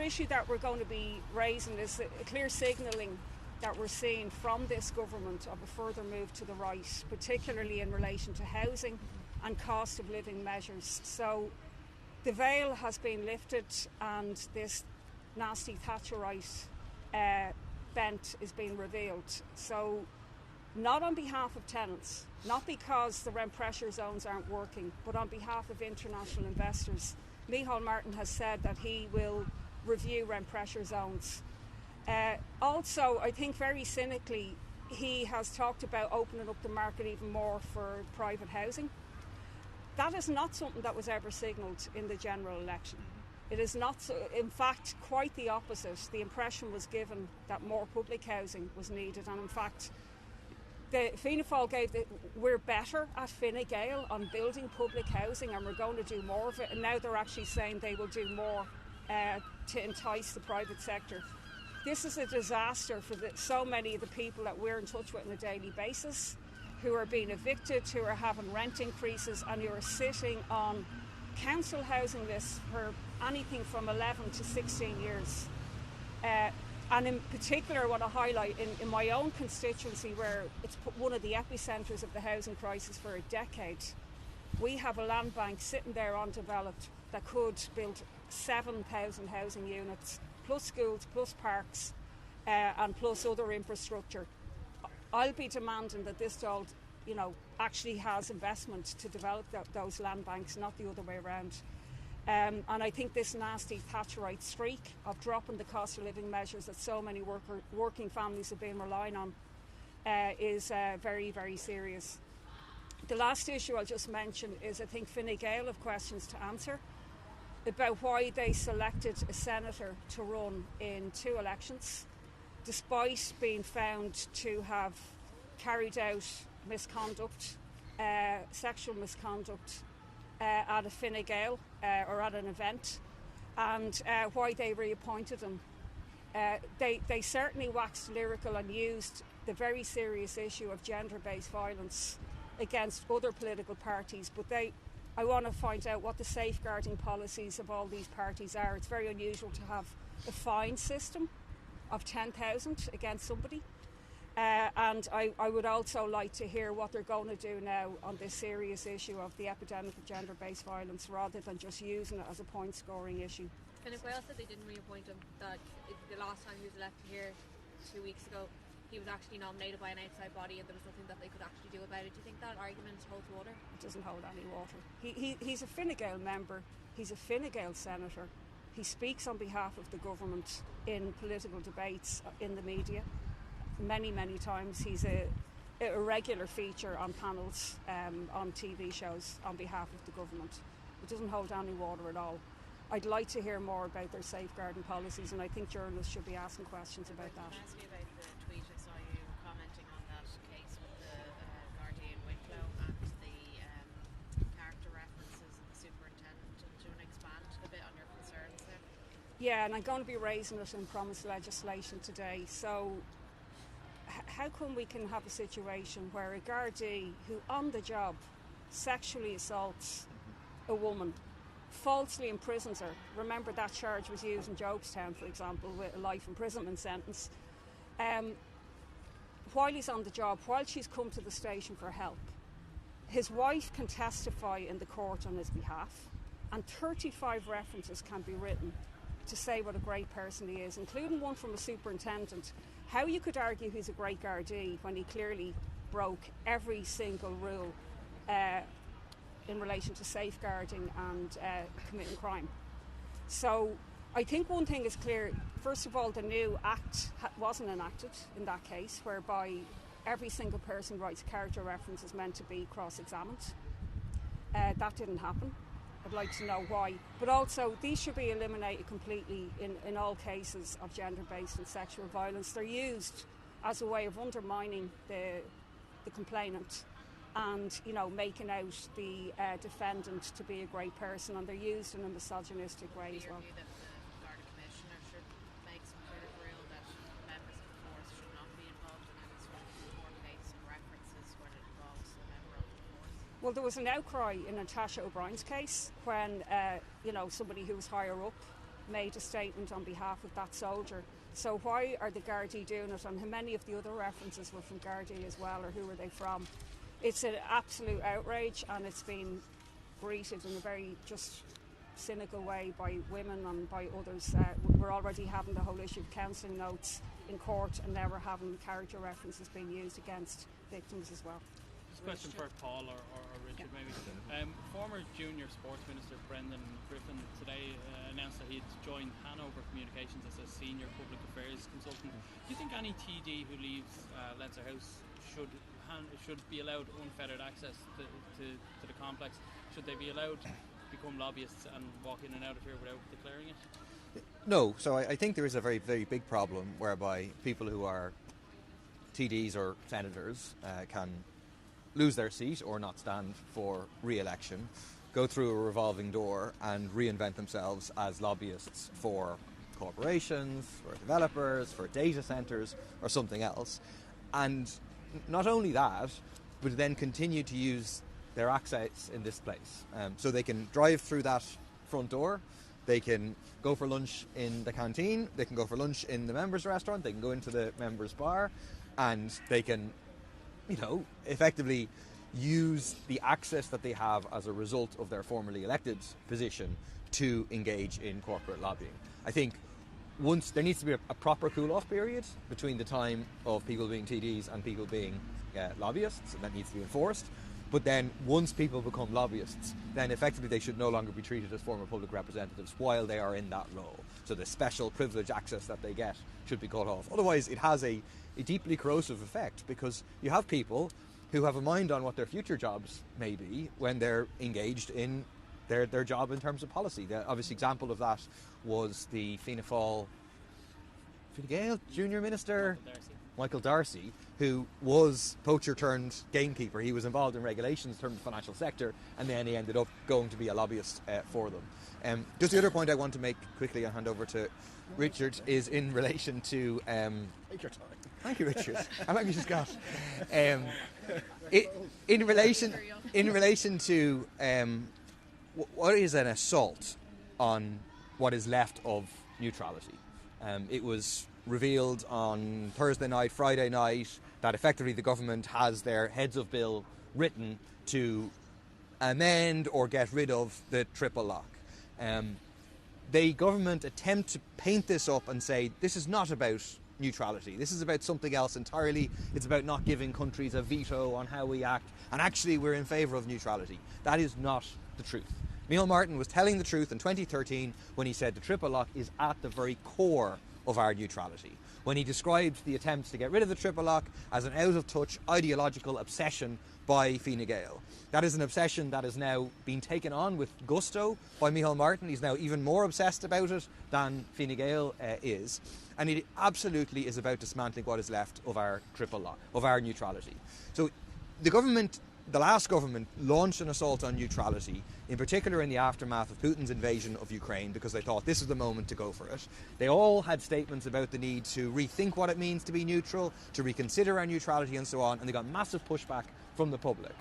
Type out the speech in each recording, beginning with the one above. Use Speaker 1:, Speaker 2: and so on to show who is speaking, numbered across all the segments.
Speaker 1: issue that we're going to be raising is a clear signalling that we're seeing from this government of a further move to the right, particularly in relation to housing and cost of living measures. So the veil has been lifted and this nasty Thatcherite bent is being revealed. So not on behalf of tenants, not because the rent pressure zones aren't working, but on behalf of international investors. Micheál Martin has said that he will review rent pressure zones. Also, I think very cynically, he has talked about opening up the market even more for private housing. That is not something that was ever signalled in the general election. It is not, in fact, quite the opposite. The impression was given that more public housing was needed, and in fact, the Fianna Fáil gave we're better at Fine Gael on building public housing and we're going to do more of it, and now they're actually saying they will do more to entice the private sector. This is a disaster for so many of the people that we're in touch with on a daily basis, who are being evicted, who are having rent increases, and who are sitting on council housing lists for anything from 11 to 16 years. And in particular, I want to highlight in my own constituency, where it's one of the epicentres of the housing crisis for a decade, we have a land bank sitting there undeveloped that could build 7,000 housing units, plus schools, plus parks, and plus other infrastructure. I'll be demanding that this Dáil, actually has investment to develop those land banks, not the other way around. And I think this nasty Thatcherite streak of dropping the cost of living measures that so many working families have been relying on is very, very serious. The last issue I'll just mention is I think Fine Gael have questions to answer about why they selected a senator to run in 2 elections, despite being found to have carried out misconduct, sexual misconduct, at a Fine Gael or at an event, and why they reappointed him. They certainly waxed lyrical and used the very serious issue of gender-based violence against other political parties, but I want to find out what the safeguarding policies of all these parties are. It's very unusual to have a fine system of 10,000 against somebody. And I would also like to hear what they're going to do now on this serious issue of the epidemic of gender-based violence, rather than just using it as a point-scoring issue.
Speaker 2: Fine Gael said they didn't reappoint him, that the last time he was elected here 2 weeks ago, he was actually nominated by an outside body and there was nothing that they could actually do about it. Do you think that argument holds water?
Speaker 1: It doesn't hold any water. He's a Fine Gael member, he's a Fine Gael senator, he speaks on behalf of the government in political debates in the media. Many, many times he's a regular feature on panels, on TV shows on behalf of the government. It doesn't hold any water at all. I'd like to hear more about their safeguarding policies, and I think journalists should be asking questions about that.
Speaker 3: Can I ask you about the tweet? I saw you commenting on that case with the Guardian Wicklow and the character references and the superintendent. Do you want to expand a bit on your concerns there?
Speaker 1: Yeah, and I'm going to be raising it in promised legislation today. So how come we can have a situation where a Gardaí who on the job sexually assaults a woman, falsely imprisons her? Remember that charge was used in Jobestown, for example, with a life imprisonment sentence. While he's on the job, while she's come to the station for help, his wife can testify in the court on his behalf, and 35 references can be written to say what a great person he is, including one from a superintendent. How you could argue he's a great Gardaí when he clearly broke every single rule in relation to safeguarding and committing crime. So I think one thing is clear. First of all, the new act wasn't enacted in that case, whereby every single person who writes a character reference is meant to be cross-examined. That didn't happen. I'd like to know why. But also, these should be eliminated completely in all cases of gender-based and sexual violence. They're used as a way of undermining the complainant and, making out the defendant to be a great person, and they're used in a misogynistic way as well.
Speaker 3: That the Garda Commissioner should make some sort of rule that members of the force should not be involved in any sort of court case and references when it involves a member of the force.
Speaker 1: Well, there was an outcry in Natasha O'Brien's case when, somebody who was higher up made a statement on behalf of that soldier. So why are the Gardaí doing it, and how many of the other references were from Gardaí as well, or who were they from? It's an absolute outrage, and it's been greeted in a very just cynical way by women and by others. We're already having the whole issue of counselling notes in court, and now we're having character references being used against victims as well.
Speaker 4: This question for Paul or Richard, maybe. Former Junior Sports Minister Brendan Griffin today announced that he'd joined Hanover Communications as a senior public affairs consultant. Do you think any TD who leaves Leinster House should be allowed unfettered access to the complex? Should they be allowed to become lobbyists and walk in and out of here without declaring it?
Speaker 5: No. So I think there is a very, very big problem whereby people who are TDs or senators can lose their seat or not stand for re-election, go through a revolving door and reinvent themselves as lobbyists for corporations, for developers, for data centres or something else. And not only that, but then continue to use their access in this place. So they can drive through that front door, they can go for lunch in the canteen, they can go for lunch in the members' restaurant, they can go into the members' bar, and they can, effectively use the access that they have as a result of their formerly elected position to engage in corporate lobbying. I think once there needs to be a proper cool-off period between the time of people being TDs and people being lobbyists, and that needs to be enforced. But then once people become lobbyists, then effectively they should no longer be treated as former public representatives while they are in that role. So the special privilege access that they get should be cut off. Otherwise it has a deeply corrosive effect, because you have people who have a mind on what their future jobs may be when they're engaged in their job in terms of policy. The obvious example of that was the Fianna Fáil Junior Minister Michael Darcy, who was poacher turned gamekeeper. He was involved in regulations in terms of the financial sector, and then he ended up going to be a lobbyist for them. Just the other point I want to make quickly and hand over to Richard is in relation to...
Speaker 6: Take your time.
Speaker 5: Thank you, Richard. How long you just got? In relation to what is an assault on what is left of neutrality. It was revealed on Thursday night, Friday night, that effectively the government has their heads of bill written to amend or get rid of the triple lock. The government attempt to paint this up and say this is not about neutrality, this is about something else entirely. It's about not giving countries a veto on how we act, and actually we're in favour of neutrality. That is not the truth. Micheál Martin was telling the truth in 2013 when he said the triple lock is at the very core of our neutrality, when he described the attempts to get rid of the triple lock as an out-of-touch ideological obsession by Fine Gael. That is an obsession that has now been taken on with gusto by Micheál Martin. He's now even more obsessed about it than Fine Gael is. And it absolutely is about dismantling what is left of our triple lock, of our neutrality. So the last government launched an assault on neutrality, in particular in the aftermath of Putin's invasion of Ukraine, because they thought this was the moment to go for it. They all had statements about the need to rethink what it means to be neutral, to reconsider our neutrality and so on, and they got massive pushback from the public.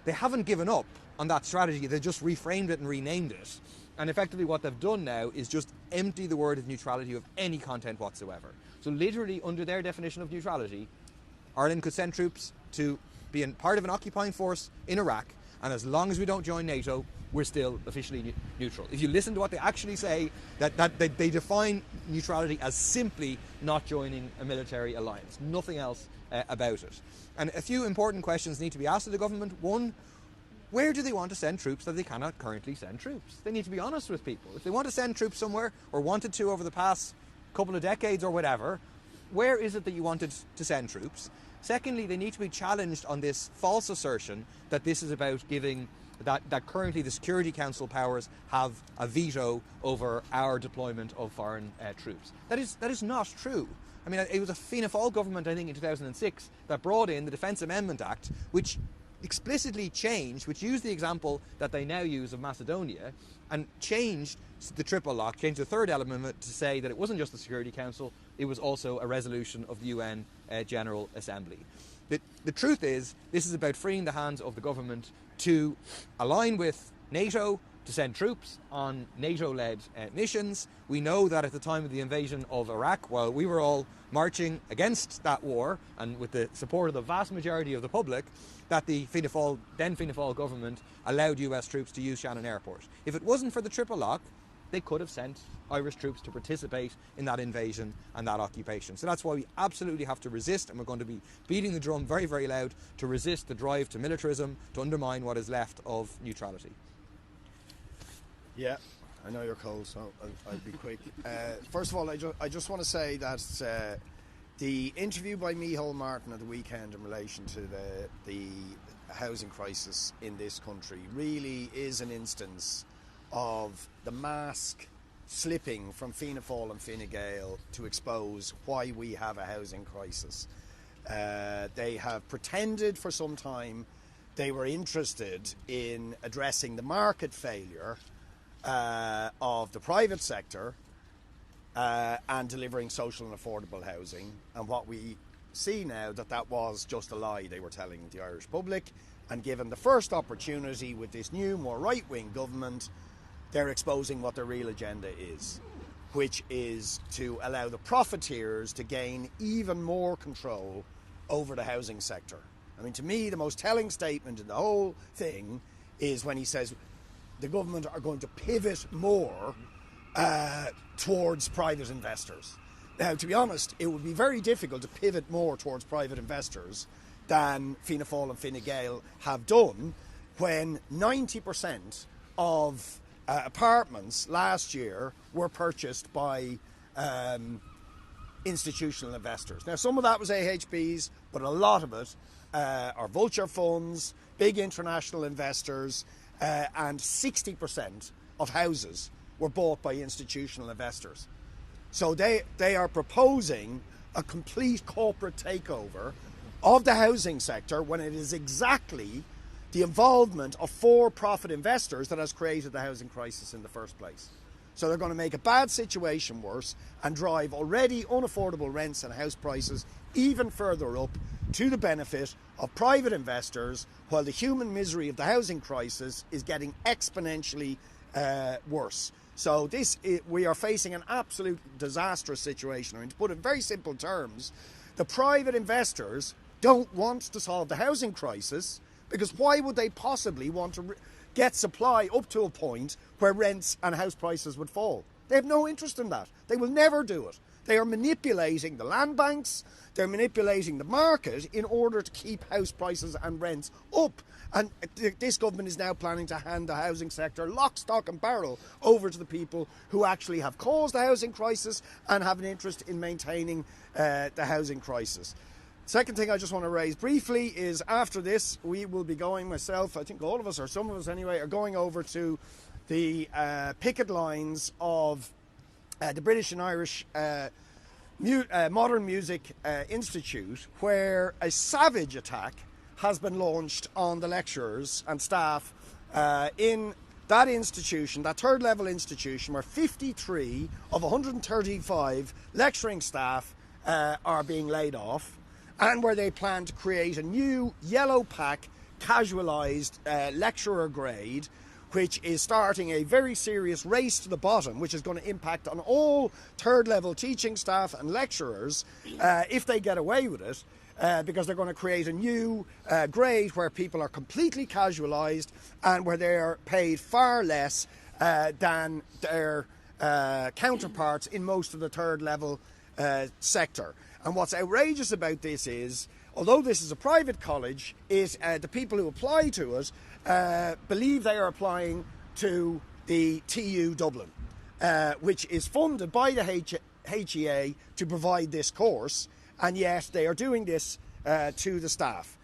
Speaker 5: They haven't given up on that strategy, they just reframed it and renamed it. And effectively what they've done now is just empty the word of neutrality of any content whatsoever. So literally under their definition of neutrality, Ireland could send troops to be part of an occupying force in Iraq, and as long as we don't join NATO, we're still officially neutral. If you listen to what they actually say, that they define neutrality as simply not joining a military alliance, nothing else about it. And a few important questions need to be asked of the government. One, where do they want to send troops that they cannot currently send troops? They need to be honest with people. If they want to send troops somewhere, or wanted to over the past couple of decades or whatever, where is it that you wanted to send troops? Secondly, they need to be challenged on this false assertion that this is about giving, that currently the Security Council powers have a veto over our deployment of foreign troops. That is not true. I mean, it was a Fianna Fáil government, I think, in 2006 that brought in the Defence Amendment Act, which explicitly changed, which used the example that they now use of Macedonia, and changed the triple lock, changed the third element of it to say that it wasn't just the Security Council, it was also a resolution of the UN General Assembly. The truth is, this is about freeing the hands of the government to align with NATO, to send troops on NATO-led missions. We know that at the time of the invasion of Iraq, while we were all marching against that war, and with the support of the vast majority of the public, that the then Fianna Fáil government allowed US troops to use Shannon Airport. If it wasn't for the triple lock, they could have sent Irish troops to participate in that invasion and that occupation. So that's why we absolutely have to resist, and we're going to be beating the drum very, very loud to resist the drive to militarism, to undermine what is left of neutrality.
Speaker 6: Yeah, I know you're cold, so I'll be quick. First of all, I just want to say that the interview by Micheál Martin at the weekend in relation to the housing crisis in this country really is an instance of the mask slipping from Fianna Fáil and Fine Gael to expose why we have a housing crisis. They have pretended for some time they were interested in addressing the market failure of the private sector and delivering social and affordable housing. And what we see now, that was just a lie they were telling the Irish public. And given the first opportunity with this new, more right-wing government, they're exposing what their real agenda is, which is to allow the profiteers to gain even more control over the housing sector. I mean, to me, the most telling statement in the whole thing is when he says the government are going to pivot more towards private investors. Now, to be honest, it would be very difficult to pivot more towards private investors than Fianna Fáil and Fine Gael have done, when 90% of apartments last year were purchased by institutional investors. Now, some of that was AHBs, but a lot of it are vulture funds, big international investors, and 60% of houses were bought by institutional investors. So they are proposing a complete corporate takeover of the housing sector when it is exactly the involvement of for-profit investors that has created the housing crisis in the first place. So they're going to make a bad situation worse and drive already unaffordable rents and house prices even further up to the benefit of private investors, while the human misery of the housing crisis is getting exponentially worse. So we are facing an absolute disastrous situation. I mean, to put it in very simple terms, the private investors don't want to solve the housing crisis, because why would they possibly want to get supply up to a point where rents and house prices would fall? They have no interest in that. They will never do it. They are manipulating the land banks, they're manipulating the market in order to keep house prices and rents up. And this government is now planning to hand the housing sector lock, stock and barrel over to the people who actually have caused the housing crisis and have an interest in maintaining the housing crisis. Second thing I just want to raise briefly is, after this, we will be going, myself, I think all of us, or some of us anyway, are going over to the picket lines of the British and Irish Modern Music Institute, where a savage attack has been launched on the lecturers and staff in that institution, that third level institution, where 53 of 135 lecturing staff are being laid off, and where they plan to create a new yellow pack casualised lecturer grade, which is starting a very serious race to the bottom, which is going to impact on all third level teaching staff and lecturers if they get away with it, because they're going to create a new grade where people are completely casualised and where they are paid far less than their counterparts in most of the third level sector. And what's outrageous about this is, although this is a private college, the people who apply to it believe they are applying to the TU Dublin, which is funded by the HEA to provide this course, and yet they are doing this to the staff.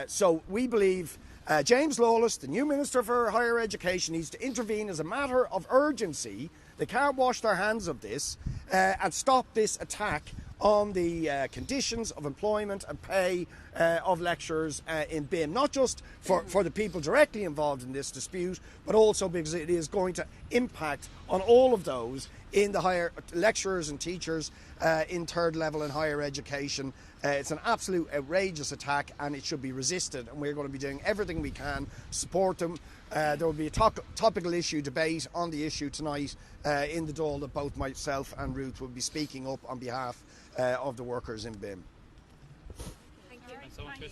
Speaker 6: So we believe James Lawless, the new Minister for Higher Education, needs to intervene as a matter of urgency. They can't wash their hands of this and stop this attack on the conditions of employment and pay of lecturers in BIM, not just for the people directly involved in this dispute, but also because it is going to impact on all of those in the higher lecturers and teachers in third level and higher education. It's an absolute outrageous attack, and it should be resisted, and we're going to be doing everything we can to support them. There will be a topical issue debate on the issue tonight in the Dáil that both myself and Ruth will be speaking up on behalf of the workers in BIM.
Speaker 2: Thank you.
Speaker 4: Thanks so much, Chris.